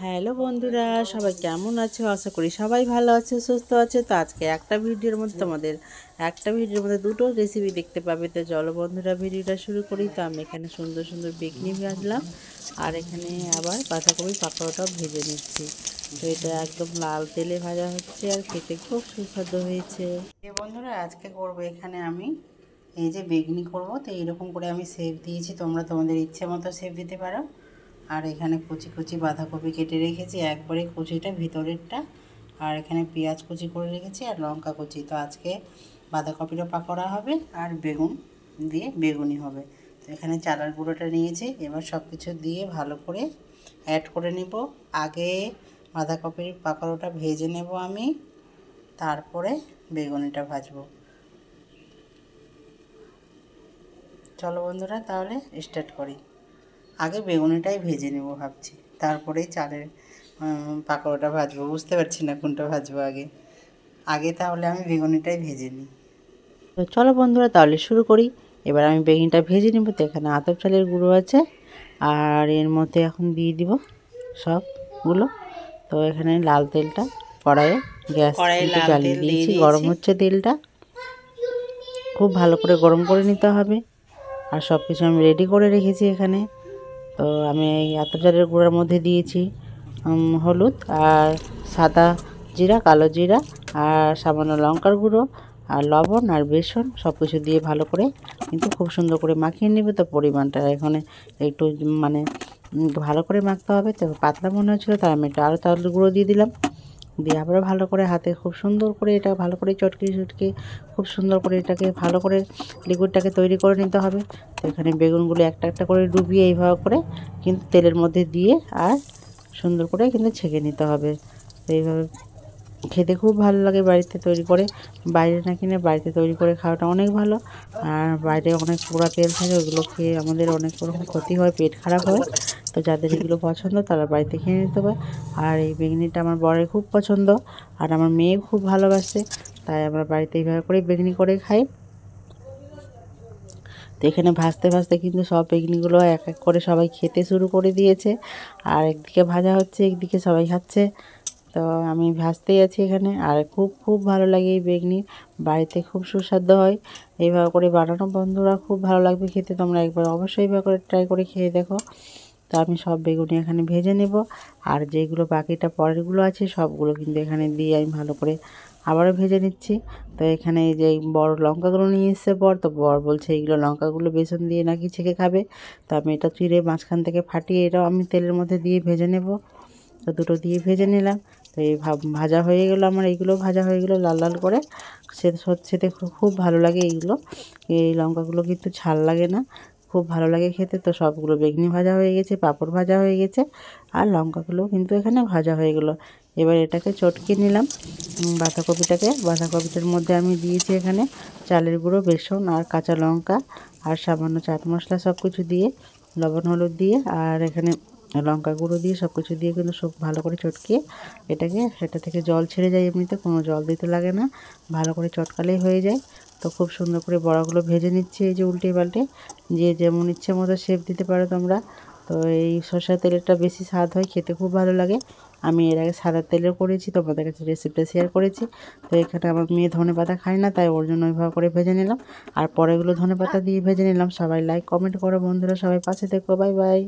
Hello বন্ধুরা, সবাই কেমন আছো? আশা করি সবাই ভালো আছে, সুস্থ আছে। তো আজকে একটা ভিডিওর মধ্যে দুটো রেসিপি দেখতে পাবে। তো চলো বন্ধুরা, ভিডিওটা শুরু করি। তো আমি এখানে সুন্দর সুন্দর বেগনি ভাজলাম, আর এখানে আবার বাঁধাকপি পাকোড়াটাও ভেজে নিচ্ছি। তো এটা একদম লাল তেলে ভাজা হচ্ছে, আর খেতে খুব সুস্বাদু হয়েছে। বন্ধুরা, আজকে করবো এখানে আমি এই যে বেগনি করব। তো এইরকম করে আমি শেপ দিয়েছি, তোমরা তোমাদের ইচ্ছে মতো শেপ দিতে পারো। আর এখানে কুচি কুচি বাঁধাকপি কেটে রেখেছি, একবারে কুচিটা ভিতরেরটা। আর এখানে পেঁয়াজ কুচি করে রেখেছি, আর লঙ্কা কুচি। তো আজকে বাঁধাকপিরও পাকোড়া হবে, আর বেগুন দিয়ে বেগুনি হবে। তো এখানে চালের গুঁড়োটা নিয়েছি, এবার সব কিছু দিয়ে ভালো করে অ্যাড করে নেব। আগে বাঁধাকপির পাকোড়াটা ভেজে নেব আমি, তারপরে বেগুনিটা ভাজবো। চলো বন্ধুরা, তাহলে স্টার্ট করি। আগে বেগুনিটাই ভেজে নেব ভাবছি, তারপরেই চালের পাকোড়াটা ভাজবো। বুঝতে পারছি না কোনটা ভাজবো আগে। আগে তাহলে আমি বেগুনিটাই ভেজে নিই। তো চলো বন্ধুরা, তাহলে শুরু করি। এবার আমি বেগুনিটা ভেজে নেব। তো এখানে আতপ চালের গুঁড়ো আছে, আর এর মধ্যে এখন দিয়ে দিব সবগুলো। তো এখানে লাল তেলটা কড়াইয়ে গ্যাস কিন্তু জ্বালিয়ে দিয়েছি, গরম হচ্ছে তেলটা। খুব ভালো করে গরম করে নিতে হবে। আর সব কিছু আমি রেডি করে রেখেছি এখানে। তো আমি এই আতপ চালের গুঁড়োর মধ্যে দিয়েছি হলুদ, আর সাদা জিরা, কালো জিরা, আর সামান্য লঙ্কার গুঁড়ো, আর লবণ, আর বেসন সব কিছু দিয়ে ভালো করে কিন্তু খুব সুন্দর করে মাখিয়ে নেবে। তো পরিমাণটা এখানে একটু মানে ভালো করে মাখতে হবে। তো পাতলা মনে হচ্ছিলো, তাই আমি একটু আরও চালের গুঁড়ো দিয়ে দিলাম। দিয়ে আবারও ভালো করে হাতে খুব সুন্দর করে এটা ভালো করে চটকে খুব সুন্দর করে এটাকে ভালো করে লিকুইডটাকে তৈরি করে নিতে হবে। তো এখানে বেগুনগুলো একটা একটা করে ডুবিয়ে এইভাবে করে কিন্তু তেলের মধ্যে দিয়ে আর সুন্দর করে কিন্তু ছেঁকে নিতে হবে। তো এইভাবে খেতে খুব ভালো লাগে বাড়িতে তৈরি করে, বাইরে না কিনে বাড়িতে তৈরি করে খাওয়াটা অনেক ভালো। আর বাইরে অনেক পোড়া তেল থাকে, ওগুলো খেয়ে আমাদের অনেক রকম ক্ষতি হয়, পেট খারাপ হয়। তো যাদের এগুলো পছন্দ তারা বাড়িতে খেয়ে নিতে পারে। আর এই বেগনিটা আমার বরের খুব পছন্দ, আর আমার মেয়ে খুব ভালোবাসে, তাই আমরা বাড়িতে এইভাবে করে বেগনি করে খাই। তো এখানে ভাজতে ভাজতে কিন্তু সব বেগনিগুলো এক এক করে সবাই খেতে শুরু করে দিয়েছে। আর একদিকে ভাজা হচ্ছে, একদিকে সবাই খাচ্ছে। তো আমি ভাজতেই আছি এখানে। আর খুব খুব ভালো লাগে এই বেগনি, বাড়িতে খুব সুস্বাদু হয়। এইভাবে করে বানানো বন্ধুরা, খুব ভালো লাগবে খেতে। তোমরা একবার অবশ্যই এইভাবে করে ট্রাই করে খেয়ে দেখো। তো আমি সব বেগুনি এখানে ভেজে নেব, আর যেগুলো বাকিটা পরেরগুলো আছে সবগুলো কিন্তু এখানে দিয়ে আমি ভালো করে আবারও ভেজে নিচ্ছি। তো এখানে এই যে বড় লঙ্কাগুলো নিয়ে এসছে বর, তো বর বলছে এইগুলো লঙ্কাগুলো বেসন দিয়ে নাকি ছেঁকে খাবে। তো আমি এটা চিড়ে মাঝখান থেকে ফাটিয়ে এটাও আমি তেলের মধ্যে দিয়ে ভেজে নেব। তো দুটো দিয়ে ভেজে নিলাম। তো এই ভাজা হয়ে গেলো আমার, এইগুলো ভাজা হয়ে গেলো লাল লাল করে। খেতে খুব ভালো লাগে এইগুলো। এই লঙ্কাগুলো কিন্তু ঝাল লাগে না, খুব ভালো লাগে খেতে। তো সবগুলো বেগনি ভাজা হয়ে গেছে, পাঁপড় ভাজা হয়ে গেছে, আর লঙ্কাগুলো কিন্তু এখানে ভাজা হয়ে গেলো। এবার এটাকে চটকে নিলাম বাঁধাকপিটার মধ্যে আমি দিয়েছি এখানে চালের গুঁড়ো, বেসন, আর কাঁচা লঙ্কা, আর সামান্য চাট মশলা সব কিছু দিয়ে, লবণ হলুদ দিয়ে, আর এখানে লঙ্কা গুঁড়ো দিয়ে সব কিছু দিয়ে কিন্তু সব ভালো করে চটকিয়ে সেটা থেকে জল ছেড়ে যায়, এমনিতে কোনো জল দিতে লাগে না, ভালো করে চটকালেই হয়ে যায়। তো খুব সুন্দর করে বড়াগুলো ভেজে নিচ্ছি, এই যে উল্টে পাল্টে, যে যেমন ইচ্ছে মতো শেপ দিতে পারো তোমরা। তো এই সরষের তেলেরটা বেশি স্বাদ হয়, খেতে খুব ভালো লাগে। আমি এর আগে সাদা তেলেও করেছি, তোমাদের কাছে রেসিপিটা শেয়ার করেছি। তো এখানে আমার মেয়ে ধনেপাতা খায় না, তাই ওর জন্য ওইভাবে করে ভেজে নিলাম। আর পরেগুলো ধনেপাতা দিয়ে ভেজে নিলাম। সবাই লাইক কমেন্ট করো বন্ধুরা, সবাই পাশে থেকো। Bye bye.